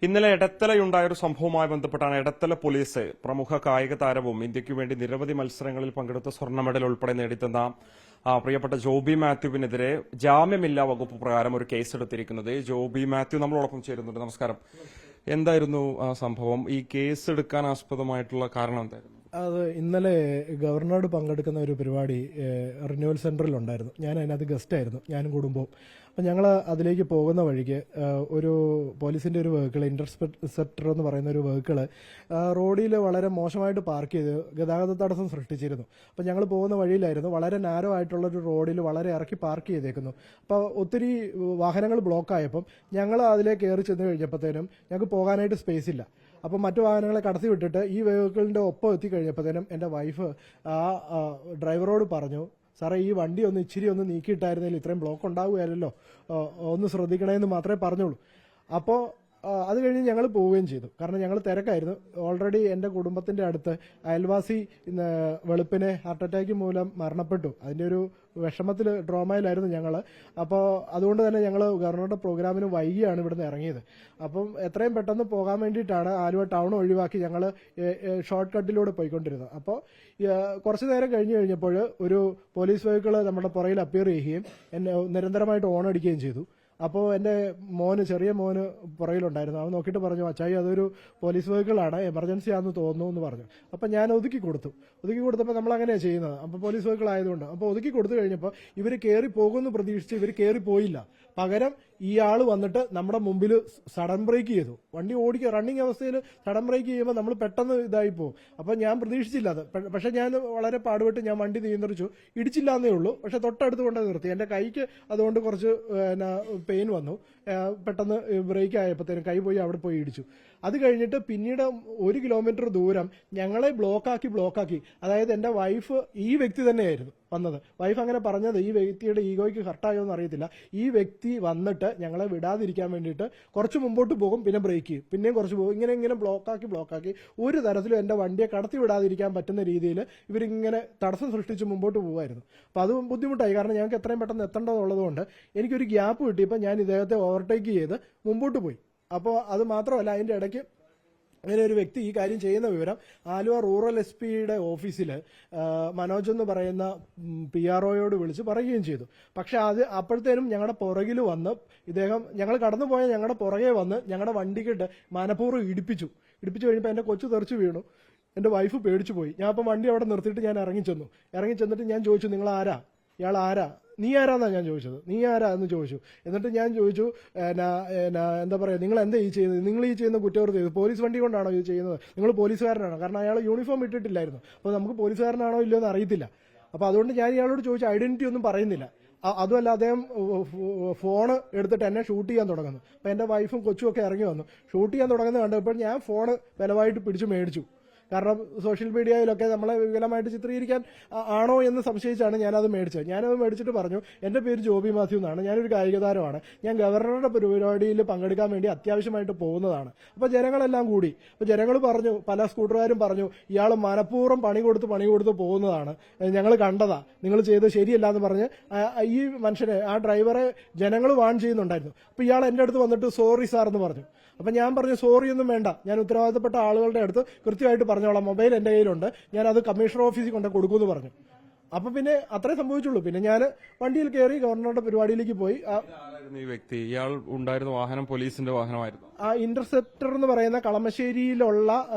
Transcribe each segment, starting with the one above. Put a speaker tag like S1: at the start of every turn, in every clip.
S1: ഇന്നലെ എടത്തലയുണ്ടായ ഒരു സംഭവവുമായി ബന്ധപ്പെട്ടാണ് എടത്തല പോലീസ് പ്രമുഖ കായിക താരവും ഇന്ത്യയ്ക്ക് വേണ്ടി നിരവധി മത്സരങ്ങളിൽ പങ്കെടുത്ത സ്വർണ്ണ മെഡൽ ഉൾപ്പെടെ നേടിത്തന്ന പ്രിയപ്പെട്ട ജോബി മാത്യുവിനെതിരെ ജാമ്യമില്ലാ വകുപ്പ് പ്രകാരം ഒരു കേസെടുത്തിരിക്കുന്നത്. ജോബി മാത്യു നമ്മളോടൊപ്പം ചേരുന്നുണ്ട്. നമസ്കാരം. എന്തായിരുന്നു ആ സംഭവം? ഈ കേസ് എടുക്കാൻ ആസ്പദമായിട്ടുള്ള കാരണം എന്തായിരുന്നു?
S2: അത് ഇന്നലെ ഗവർണറോട് പങ്കെടുക്കുന്ന ഒരു പരിപാടി റിന്യൂവൽ സെന്ററിൽ ഉണ്ടായിരുന്നു. ഞാൻ അതിനകത്ത് ഗസ്റ്റായിരുന്നു, ഞാനും കുടുംബവും. അപ്പം ഞങ്ങൾ അതിലേക്ക് പോകുന്ന വഴിക്ക് ഒരു പോലീസിന്റെ ഒരു വെഹിക്കിൾ, ഇന്റർസെപ്റ്റർ എന്ന് പറയുന്ന ഒരു വെഹിക്കിൾ റോഡിൽ വളരെ മോശമായിട്ട് പാർക്ക് ചെയ്ത് ഗതാഗത തടസ്സം സൃഷ്ടിച്ചിരുന്നു. അപ്പം ഞങ്ങൾ പോകുന്ന വഴിയിലായിരുന്നു, വളരെ നാരോ ആയിട്ടുള്ളൊരു റോഡിൽ വളരെ ഇറക്കി പാർക്ക് ചെയ്തേക്കുന്നു. അപ്പോൾ ഒത്തിരി വാഹനങ്ങൾ ബ്ലോക്കായപ്പം ഞങ്ങൾ അതിലേക്ക് കയറി ചെന്ന് കഴിഞ്ഞപ്പോഴത്തേനും ഞങ്ങൾക്ക് പോകാനായിട്ട് സ്പേസ് ഇല്ല. അപ്പം മറ്റു വാഹനങ്ങളെ കടത്തി വിട്ടിട്ട് ഈ വെഹിക്കിളിന്റെ ഒപ്പം എത്തിക്കഴിഞ്ഞപ്പോഴത്തേനും എൻ്റെ വൈഫ് ആ ഡ്രൈവറോട് പറഞ്ഞു, സാറേ ഈ വണ്ടി ഒന്ന് ഇച്ചിരി ഒന്ന് നീക്കിയിട്ടായിരുന്നെങ്കിൽ ഇത്രയും ബ്ലോക്ക് ഉണ്ടാവുകയല്ലോ, ഒന്ന് ശ്രദ്ധിക്കണമെന്ന് മാത്രമേ പറഞ്ഞുള്ളൂ. അപ്പോൾ അത് കഴിഞ്ഞ് ഞങ്ങൾ പോവുകയും ചെയ്തു. കാരണം ഞങ്ങൾ തിരക്കായിരുന്നു. ഓൾറെഡി എൻ്റെ കുടുംബത്തിൻ്റെ അടുത്ത് അയൽവാസി വെളുപ്പിനെ ഹാർട്ട് അറ്റാക്ക് മൂലം മരണപ്പെട്ടു. അതിൻ്റെ ഒരു വിഷമത്തിൽ ഡ്രോമയിലായിരുന്നു ഞങ്ങൾ. അപ്പോൾ അതുകൊണ്ട് തന്നെ ഞങ്ങൾ ഗവർണറുടെ പ്രോഗ്രാമിന് വൈകിയാണ് ഇവിടുന്ന് ഇറങ്ങിയത്. അപ്പം എത്രയും പെട്ടെന്ന് പോകാൻ വേണ്ടിയിട്ടാണ് ആലുവ ടൗൺ ഒഴിവാക്കി ഞങ്ങൾ ഷോർട്ട് കട്ടിലൂടെ പോയിക്കൊണ്ടിരുന്നത്. അപ്പോൾ കുറച്ച് നേരം കഴിഞ്ഞപ്പോൾ ഒരു പോലീസ് വെഹിക്കിൾ നമ്മുടെ പുറകിൽ അപ്പിയർ ചെയ്യുകയും എന്നെ നിരന്തരമായിട്ട് ഓൺ അടിക്കുകയും ചെയ്തു. അപ്പോൾ എൻ്റെ ചെറിയ മോന് പുറകിലുണ്ടായിരുന്നു. അവൻ നോക്കിയിട്ട് പറഞ്ഞു, അച്ചായി അതൊരു പോലീസ് വെഹിക്കിളാണ്, എമർജൻസി ആണെന്ന് തോന്നുന്നു എന്ന് പറഞ്ഞു. അപ്പം ഞാൻ ഒതുക്കി കൊടുത്തപ്പോൾ നമ്മൾ അങ്ങനെയാണ് ചെയ്യുന്നത്. അപ്പോൾ പോലീസ് വെഹിക്കിൾ ആയതുകൊണ്ട് അപ്പോൾ ഒതുക്കി കൊടുത്തു കഴിഞ്ഞപ്പോൾ ഇവർ കയറി പോകുമെന്ന് പ്രതീക്ഷിച്ച് ഇവർ കയറി പോയില്ല. പകരം ഇയാൾ വന്നിട്ട് നമ്മുടെ മുമ്പിൽ സഡൻ ബ്രേക്ക് ചെയ്തു. വണ്ടി ഓടിക്കുക റണ്ണിങ് അവസ്ഥയിൽ സഡൻ ബ്രേക്ക് ചെയ്യുമ്പോൾ നമ്മൾ പെട്ടെന്ന് ഇതായി പോകും. അപ്പം ഞാൻ പ്രതീക്ഷിച്ചില്ല അത്. പക്ഷെ ഞാൻ വളരെ പാടുപെട്ട് ഞാൻ വണ്ടി നിയന്ത്രിച്ചു. ഇടിച്ചില്ല എന്നേ ഉള്ളൂ, പക്ഷെ തൊട്ടടുത്ത് കൊണ്ട് നിർത്തി. എൻ്റെ കൈക്ക് അതുകൊണ്ട് കുറച്ച് പെയിൻ വന്നു. പെട്ടെന്ന് ബ്രേക്ക് ആയപ്പോഴത്തേനും കൈ പോയി അവിടെ പോയി ഇടിച്ചു. അത് കഴിഞ്ഞിട്ട് പിന്നീട് 1 കിലോമീറ്റർ ദൂരം ഞങ്ങളെ ബ്ലോക്കാക്കി. അതായത് എൻ്റെ വൈഫ്, ഈ വ്യക്തി തന്നെയായിരുന്നു വന്നത്. വൈഫ് അങ്ങനെ പറഞ്ഞത് ഈ വ്യക്തിയുടെ ഈഗോയ്ക്ക് ഹർട്ടായോ എന്ന് അറിയത്തില്ല. ഈ വ്യക്തി വന്നിട്ട് ഞങ്ങളെ വിടാതിരിക്കാൻ വേണ്ടിയിട്ട് കുറച്ച് മുമ്പോട്ട് പോകും, പിന്നെ ബ്രേക്ക് ചെയ്യും, പിന്നെയും കുറച്ച് പോകും. ഇങ്ങനെ ബ്ലോക്കാക്കി ഒരു തരത്തിലും എൻ്റെ വണ്ടിയെ കടത്തി വിടാതിരിക്കാൻ പറ്റുന്ന രീതിയിൽ ഇവരിങ്ങനെ തടസ്സം സൃഷ്ടിച്ച് മുമ്പോട്ട് പോകുമായിരുന്നു. അപ്പം അത് ബുദ്ധിമുട്ടായി. കാരണം ഞങ്ങൾക്ക് എത്രയും പെട്ടെന്ന് എത്തേണ്ടതുള്ളതുകൊണ്ട് എനിക്കൊരു ഗ്യാപ്പ് കിട്ടിയപ്പോൾ ഞാൻ ഇദ്ദേഹത്തെ ഓവർടേക്ക് ചെയ്ത് മുമ്പോട്ട് പോയി. അപ്പോൾ അത് മാത്രമല്ല, അതിൻ്റെ ഇടയ്ക്ക് അങ്ങനെ ഒരു വ്യക്തി ഈ കാര്യം ചെയ്യുന്ന വിവരം ആലുവ റൂറൽ SP-യുടെ ഓഫീസിൽ മനോജ് എന്ന് പറയുന്ന PRO-യോട് വിളിച്ച് പറയുകയും ചെയ്തു. പക്ഷെ അത് അപ്പോഴത്തേനും ഞങ്ങളുടെ പുറകിൽ വന്ന് ഇദ്ദേഹം, ഞങ്ങൾ കടന്നുപോയ ഞങ്ങളുടെ പുറകെ വന്ന് ഞങ്ങളുടെ വണ്ടിക്കിട്ട് മനഃപൂർവ്വം ഇടിപ്പിച്ചു കഴിഞ്ഞപ്പോൾ എൻ്റെ കൊച്ചു തെറിച്ചു വീണു. എൻ്റെ വൈഫ് പേടിച്ചു പോയി. ഞാൻ അപ്പം വണ്ടി അവിടെ നിർത്തിയിട്ട് ഞാൻ ഇറങ്ങിച്ചെന്നിട്ട് ഞാൻ ചോദിച്ചു, നിങ്ങൾ ആരാ, ഇയാൾ ആരാ, നീ ആരാന്നാ ഞാൻ ചോദിച്ചത്, നീ ആരാ എന്ന് ചോദിച്ചു. എന്നിട്ട് ഞാൻ ചോദിച്ചു, എന്താ പറയുക, നിങ്ങൾ എന്താ ഈ ചെയ്യുന്നത്, നിങ്ങൾ ഈ ചെയ്യുന്ന കുറ്റകൃത്യം ചെയ്തു പോലീസ് വണ്ടി കൊണ്ടാണോ ഇത് ചെയ്യുന്നത്, നിങ്ങൾ പോലീസുകാരനാണോ? കാരണം അയാൾ യൂണിഫോം ഇട്ടിട്ടില്ലായിരുന്നു. അപ്പോൾ നമുക്ക് പോലീസുകാരനാണോ ഇല്ലയോ എന്ന് അറിയത്തില്ല. അപ്പോൾ അതുകൊണ്ട് ഞാൻ ഇയാളോട് ചോദിച്ചു, ഐഡന്റിറ്റി ഒന്നും പറയുന്നില്ല. അതുമല്ല, അദ്ദേഹം ഫോണ് എടുത്തിട്ട് എന്നെ ഷൂട്ട് ചെയ്യാൻ തുടങ്ങുന്നു. അപ്പോൾ എൻ്റെ വൈഫും കൊച്ചും ഒക്കെ ഇറങ്ങി വന്നു. ഷൂട്ട് ചെയ്യാൻ തുടങ്ങുന്നത് കണ്ടപ്പോൾ ഞാൻ ഫോണ് ബലമായിട്ട് പിടിച്ചു മേടിച്ചു. കാരണം സോഷ്യൽ മീഡിയയിലൊക്കെ നമ്മളെ വികലമായിട്ട് ചിത്രീകരിക്കാൻ ആണോ എന്ന് സംശയിച്ചാണ് ഞാനത് മേടിച്ചത്. ഞാനത് മേടിച്ചിട്ട് പറഞ്ഞു, എൻ്റെ പേര് ജോബി മാത്യു എന്നാണ്, ഞാനൊരു കായിക താരമാണ്, ഞാൻ ഗവർണറുടെ പരിപാടിയിൽ പങ്കെടുക്കാൻ വേണ്ടി അത്യാവശ്യമായിട്ട് പോകുന്നതാണ്. അപ്പോൾ ജനങ്ങളെല്ലാം കൂടി. അപ്പോൾ ജനങ്ങൾ പറഞ്ഞു, പല സ്കൂട്ടറുകാരും പറഞ്ഞു, ഇയാൾ മനഃപൂർവ്വം പണി കൊടുത്ത് പോകുന്നതാണ്, ഞങ്ങൾ കണ്ടതാ, നിങ്ങൾ ചെയ്ത് ശരിയല്ല എന്ന് പറഞ്ഞ് ഈ മനുഷ്യനെ, ആ ഡ്രൈവറെ ജനങ്ങൾ വാൺ ചെയ്യുന്നുണ്ടായിരുന്നു. അപ്പോൾ ഇയാൾ എൻ്റെ അടുത്ത് വന്നിട്ട് സോറി സാർ എന്ന് പറഞ്ഞു. അപ്പം ഞാൻ പറഞ്ഞു, സോറി ഒന്നും വേണ്ട, ഞാൻ ഉത്തരവാദിത്തപ്പെട്ട ആളുകളുടെ അടുത്ത് കൃത്യമായിട്ട് പറഞ്ഞോളാം, മൊബൈൽ എൻ്റെ കയ്യിലുണ്ട്, ഞാൻ അത് കമ്മീഷണർ ഓഫീസിൽ കൊണ്ട് കൊടുക്കുമെന്ന് പറഞ്ഞു. അപ്പൊ പിന്നെ അത്രേ സംഭവിച്ചുള്ളൂ. പിന്നെ ഞാൻ വണ്ടിയിൽ കയറി ഗവർണറുടെ പരിപാടിയിലേക്ക് പോയി.
S1: ഈ വ്യക്തി, ഇയാൾ ഉണ്ടായിരുന്ന വാഹനം പോലീസിന്റെ വാഹനമായിരുന്നു.
S2: ആ ഇന്റർസെപ്റ്റർ എന്ന് പറയുന്ന കളമശ്ശേരിയിലുള്ള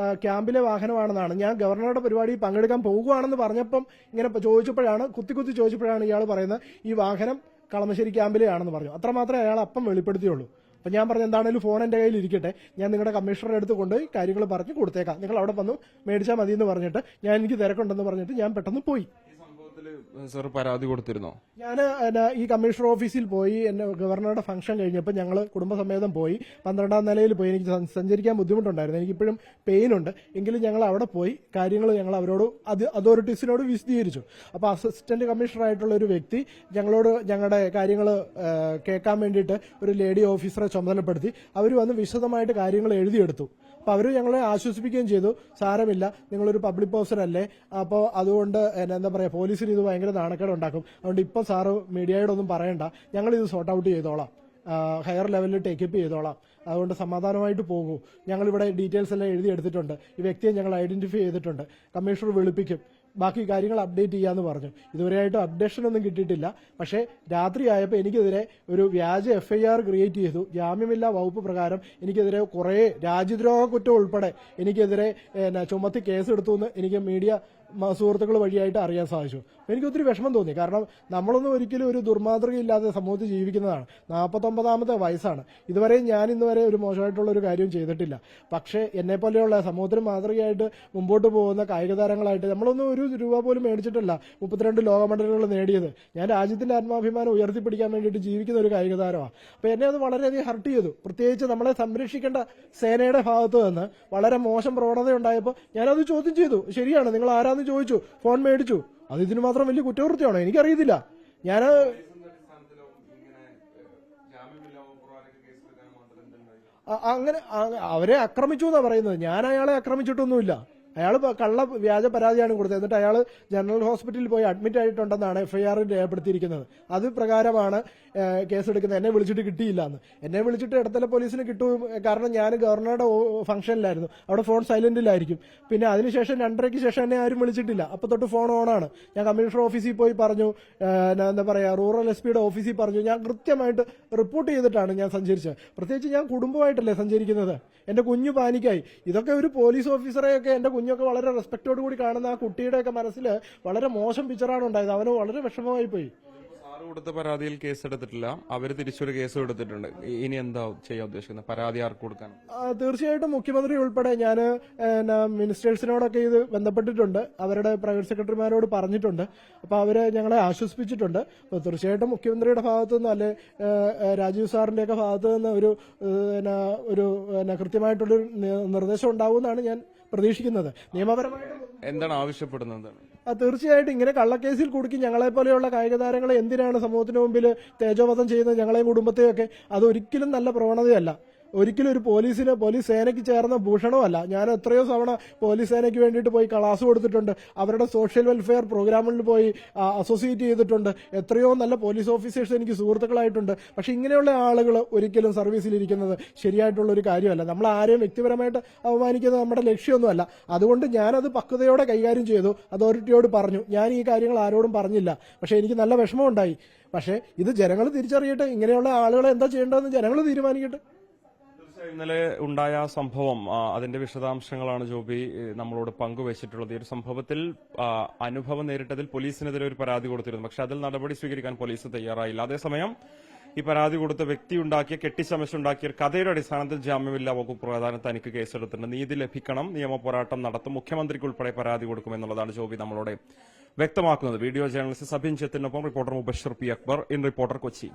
S2: ക്യാമ്പിലെ വാഹനമാണെന്നാണ്. ഞാൻ ഗവർണറുടെ പരിപാടിയിൽ പങ്കെടുക്കാൻ പോകുകയാണെന്ന് പറഞ്ഞപ്പം ഇങ്ങനെ ചോദിച്ചപ്പോഴാണ്, കുത്തി ചോദിച്ചപ്പോഴാണ് ഇയാൾ പറയുന്നത് ഈ വാഹനം കളമശ്ശേരി ക്യാമ്പിലെ ആണെന്ന് പറഞ്ഞു. അത്രമാത്രമേ അയാൾ അപ്പം വെളിപ്പെടുത്തിയുള്ളൂ. അപ്പം ഞാൻ പറഞ്ഞു, എന്താണെങ്കിലും ഫോൺ എൻ്റെ കയ്യിൽ ഇരിക്കട്ടെ, ഞാൻ നിങ്ങളുടെ കമ്മീഷണറുടെ അടുത്ത് കൊണ്ടുപോയി കാര്യങ്ങൾ പറഞ്ഞ് കൊടുത്തേക്കാം, നിങ്ങൾ അവിടെ വന്നു മേടിച്ചാൽ മതി എന്ന് പറഞ്ഞിട്ട്, എനിക്ക് തിരക്കുണ്ടെന്ന് പറഞ്ഞിട്ട് ഞാൻ പെട്ടെന്ന് പോയി.
S1: സർ പരാതി കൊടുത്തിരുന്നോ? ഞാൻ
S2: ഈ കമ്മീഷണർ ഓഫീസിൽ പോയി. എന്നെ ഗവർണറുടെ ഫംഗ്ഷൻ കഴിഞ്ഞപ്പോൾ ഞങ്ങൾ കുടുംബസമേതം പോയി. 12ാം നിലയിൽ പോയി. എനിക്ക് സഞ്ചരിക്കാൻ ബുദ്ധിമുട്ടുണ്ടായിരുന്നു, എനിക്കിപ്പോഴും പെയിൻ ഉണ്ട്. എങ്കിലും ഞങ്ങൾ അവിടെ പോയി കാര്യങ്ങൾ ഞങ്ങൾ അവരോട് അതോറിറ്റീസിനോട് വിശദീകരിച്ചു. അപ്പോൾ അസിസ്റ്റന്റ് കമ്മീഷണർ ആയിട്ടുള്ള ഒരു വ്യക്തി ഞങ്ങളോട് ഞങ്ങളുടെ കാര്യങ്ങൾ കേൾക്കാൻ വേണ്ടിയിട്ട് ഒരു ലേഡി ഓഫീസറെ ചുമതലപ്പെടുത്തി. അവർ വന്ന് വിശദമായിട്ട് കാര്യങ്ങൾ എഴുതിയെടുത്തു. അപ്പോൾ അവർ ഞങ്ങളെ ആശ്വസിപ്പിക്കുകയും ചെയ്തു, സാരമില്ല, നിങ്ങളൊരു പബ്ലിക് പേഴ്സൺ അല്ലേ, അപ്പോൾ അതുകൊണ്ട് എന്താ പറയുക, പോലീസിന് ഇത് ഭയങ്കര നാണക്കേട് ഉണ്ടാക്കും, അതുകൊണ്ട് ഇപ്പം സാറ് മീഡിയയോടൊന്നും പറയണ്ട, ഞങ്ങളിത് സോർട്ട് ഔട്ട് ചെയ്തോളാം, ഹയർ ലെവലിൽ ടേക്കപ്പ് ചെയ്തോളാം അതുകൊണ്ട് സമാധാനമായിട്ട് പോകൂ. ഞങ്ങളിവിടെ ഡീറ്റെയിൽസ് എല്ലാം എഴുതിയെടുത്തിട്ടുണ്ട്. ഈ വ്യക്തിയെ ഞങ്ങൾ ഐഡന്റിഫൈ ചെയ്തിട്ടുണ്ട്. കമ്മീഷണർ വിളിപ്പിക്കും, ബാക്കി കാര്യങ്ങൾ അപ്ഡേറ്റ് ചെയ്യാമെന്ന് പറഞ്ഞു. ഇതുവരെയായിട്ടും അപ്ഡേഷൻ ഒന്നും കിട്ടിയിട്ടില്ല. പക്ഷേ രാത്രിയായപ്പോൾ എനിക്കെതിരെ ഒരു വ്യാജ FIR ക്രിയേറ്റ് ചെയ്തു. ജാമ്യമില്ലാ വകുപ്പ് പ്രകാരം എനിക്കെതിരെ കുറേ രാജ്യദ്രോഹ കുറ്റം ഉൾപ്പെടെ എനിക്കെതിരെ ചുമത്തി കേസെടുത്തു എന്ന് എനിക്ക് മീഡിയ സുഹൃത്തുക്കൾ വഴിയായിട്ട് അറിയാൻ സാധിച്ചു. എനിക്ക് ഒത്തിരി വിഷമം തോന്നി. കാരണം നമ്മളൊന്നും ഒരിക്കലും ഒരു ദുർമാതൃകയില്ലാതെ സമൂഹത്തിൽ ജീവിക്കുന്നതാണ്. 49ാമത്തെ വയസ്സാണ്. ഇതുവരെയും ഞാൻ ഇന്നുവരെ ഒരു മോശമായിട്ടുള്ള ഒരു കാര്യവും ചെയ്തിട്ടില്ല. പക്ഷേ എന്നെപ്പോലെയുള്ള സമൂഹത്തിന് മാതൃകയായിട്ട് മുമ്പോട്ട് പോകുന്ന കായിക താരങ്ങളായിട്ട് നമ്മളൊന്നും ഒരു രൂപ പോലും മേടിച്ചിട്ടില്ല 32 ലോക മെഡലുകൾ നേടിയത്. ഞാൻ രാജ്യത്തിന്റെ ആത്മാഭിമാനം ഉയർത്തിപ്പിടിക്കാൻ വേണ്ടിയിട്ട് ജീവിക്കുന്ന ഒരു കായിക താരമാണ്. അപ്പോൾ എന്നെ അത് വളരെയധികം ഹർട്ട് ചെയ്തു. പ്രത്യേകിച്ച് നമ്മളെ സംരക്ഷിക്കേണ്ട സേനയുടെ ഭാഗത്ത് നിന്ന് വളരെ മോശം പ്രവണത ഉണ്ടായപ്പോൾ ഞാനത് ചോദ്യം ചെയ്തു. ശരിയാണ്, നിങ്ങൾ ആരാന്ന് ചോദിച്ചു, ഫോൺ മേടിച്ചു. അത് ഇതിന് മാത്രം വലിയ കുറ്റകൃത്യമാണോ? എനിക്കറിയത്തില്ല. ഞാൻ അങ്ങനെ അവരെ ആക്രമിച്ചു എന്നാണ് പറയുന്നത്. ഞാൻ അയാളെ ആക്രമിച്ചിട്ടൊന്നുമില്ല. അയാൾ കള്ള വ്യാജ പരാതിയാണ് കൊടുത്തത്. എന്നിട്ട് അയാൾ ജനറൽ ഹോസ്പിറ്റലിൽ പോയി അഡ്മിറ്റ് ആയിട്ടുണ്ടെന്നാണ് FIR രേഖപ്പെടുത്തിയിരിക്കുന്നത്. അത് പ്രകാരമാണ് കേസെടുക്കുന്നത്. എന്നെ വിളിച്ചിട്ട് കിട്ടിയില്ല എന്ന്. എന്നെ വിളിച്ചിട്ട് ഇടത്തല പോലീസിന് കിട്ടും. കാരണം ഞാൻ ഗവർണറുടെ ഫംഗ്ഷനിലായിരുന്നു. അവിടെ ഫോൺ സൈലന്റിലായിരിക്കും. പിന്നെ അതിനുശേഷം 2:30-ക്ക് ശേഷം എന്നെ ആരും വിളിച്ചിട്ടില്ല. അപ്പോൾ തൊട്ട് ഫോൺ ഓണാണ്. ഞാൻ കമ്മീഷണർ ഓഫീസിൽ പോയി പറഞ്ഞു, എന്താ പറയുക, റൂറൽ SP ഓഫീസിൽ പറഞ്ഞു. ഞാൻ കൃത്യമായിട്ട് റിപ്പോർട്ട് ചെയ്തിട്ടാണ് ഞാൻ സഞ്ചരിച്ചത്. പ്രത്യേകിച്ച് ഞാൻ കുടുംബമായിട്ടല്ലേ സഞ്ചരിക്കുന്നത്. എന്റെ കുഞ്ഞു പാനിക്കായി. ഇതൊക്കെ ഒരു പോലീസ് ഓഫീസറെയൊക്കെ എന്റെ കുഞ്ഞൊക്കെ വളരെ റെസ്പെക്റ്റോട് കൂടി കാണുന്ന ആ കുട്ടിയുടെയൊക്കെ മനസ്സിൽ വളരെ മോശം പിക്ചറാണ് ഉണ്ടായത്. അവന് വളരെ വിഷമമായി പോയി.
S1: സാറ് കൊടുത്ത പരാതിയിൽ കേസെടുത്തിട്ടില്ല, അവര് തിരിച്ചൊരു കേസ് എടുത്തിട്ടുണ്ട്. ഇനി എന്താ ചെയ്യാൻ ഉദ്ദേശിക്കുന്നത്? പരാതി ആർക്ക് കൊടുക്കാൻ?
S2: തീർച്ചയായിട്ടും മുഖ്യമന്ത്രി ഉൾപ്പെടെ ഞാൻ മിനിസ്റ്റേഴ്സിനോടൊക്കെ ഇത് ബന്ധപ്പെട്ടിട്ടുണ്ട്. അവരുടെ പ്രൈവറ്റ് സെക്രട്ടറിമാരോട് പറഞ്ഞിട്ടുണ്ട്. അപ്പോൾ അവര് ഞങ്ങളെ ആശ്വസിപ്പിച്ചിട്ടുണ്ട്. അപ്പോൾ തീർച്ചയായിട്ടും മുഖ്യമന്ത്രിയുടെ ഭാഗത്തു നിന്ന് അല്ലെ രാജീവ് സാറിന്റെയൊക്കെ ഭാഗത്തു നിന്ന് ഒരു കൃത്യമായിട്ടുള്ളൊരു നിർദ്ദേശം ഉണ്ടാവുമെന്നാണ് ഞാൻ പ്രതീക്ഷിക്കുന്നത്. നിയമപരമായിട്ട്
S1: എന്താണ് ആവശ്യപ്പെടുന്നത്?
S2: തീർച്ചയായിട്ടും ഇങ്ങനെ കള്ളക്കേസിൽ കുടുക്കി ഞങ്ങളെ പോലെയുള്ള കായിക താരങ്ങളെ എന്തിനാണ് സമൂഹത്തിന് മുമ്പിൽ തേജോവധം ചെയ്യുന്നത്? ഞങ്ങളെയും കുടുംബത്തെയൊക്കെ അതൊരിക്കലും നല്ല പ്രവണതയല്ല. ഒരിക്കലും ഒരു പോലീസ് സേനയ്ക്ക് ചേർന്ന ഭൂഷണമല്ല. ഞാൻ എത്രയോ തവണ പോലീസ് സേനയ്ക്ക് വേണ്ടിയിട്ട് പോയി ക്ലാസ് കൊടുത്തിട്ടുണ്ട്. അവരുടെ സോഷ്യൽ വെൽഫെയർ പ്രോഗ്രാമുകളിൽ പോയി അസോസിയേറ്റ് ചെയ്തിട്ടുണ്ട്. എത്രയോ നല്ല പോലീസ് ഓഫീസേഴ്സ് എനിക്ക് സുഹൃത്തുക്കളായിട്ടുണ്ട്. പക്ഷെ ഇങ്ങനെയുള്ള ആളുകൾ ഒരിക്കലും സർവീസിലിരിക്കുന്നത് ശരിയായിട്ടുള്ള ഒരു കാര്യമല്ല. നമ്മൾ ആരെയും വ്യക്തിപരമായിട്ട് അവമാനിക്കുന്നത് നമ്മുടെ ലക്ഷ്യമൊന്നുമല്ല. അതുകൊണ്ട് ഞാനത് പക്വതയോടെ കൈകാര്യം ചെയ്തു. അതോറിറ്റിയോട് പറഞ്ഞു. ഞാൻ ഈ കാര്യങ്ങൾ ആരോടും പറഞ്ഞില്ല. പക്ഷെ എനിക്ക് നല്ല വിഷമമുണ്ടായി. പക്ഷേ ഇത് ജനങ്ങൾ തിരിച്ചറിയട്ടെ. ഇങ്ങനെയുള്ള ആളുകളെ എന്താ ചെയ്യേണ്ടതെന്ന് ജനങ്ങൾ തീരുമാനിക്കട്ടെ.
S1: ഇന്നലെ ഉണ്ടായ സംഭവം, അതിന്റെ വിശദാംശങ്ങളാണ് ജോബി നമ്മളോട് പങ്കുവച്ചിട്ടുള്ളത്. ഈ ഒരു സംഭവത്തിൽ അനുഭവം നേരിട്ടതിൽ പോലീസിനെതിരെ ഒരു പരാതി കൊടുത്തിരുന്നു. പക്ഷെ അതിൽ നടപടി സ്വീകരിക്കാൻ പോലീസ് തയ്യാറായില്ല. അതേസമയം ഈ പരാതി കൊടുത്ത വ്യക്തി കെട്ടിച്ചമച്ചുണ്ടാക്കിയ കഥയുടെ അടിസ്ഥാനത്തിൽ ജാമ്യമില്ലാ വകുപ്പ് പ്രകാരം തനിക്ക് കേസെടുത്തിട്ടുണ്ട്. നീതി ലഭിക്കണം, നിയമ പോരാട്ടം നടത്തും, മുഖ്യമന്ത്രിക്ക് ഉൾപ്പെടെ പരാതി കൊടുക്കുമെന്നുള്ളതാണ് ജോബി നമ്മളോട് വ്യക്തമാക്കുന്നത്. വീഡിയോ ജേർണലിസ്റ്റ് സബിൻ ചെത്തിനൊപ്പം reporter Mubashir P. Akbar, in reporter, Kochi.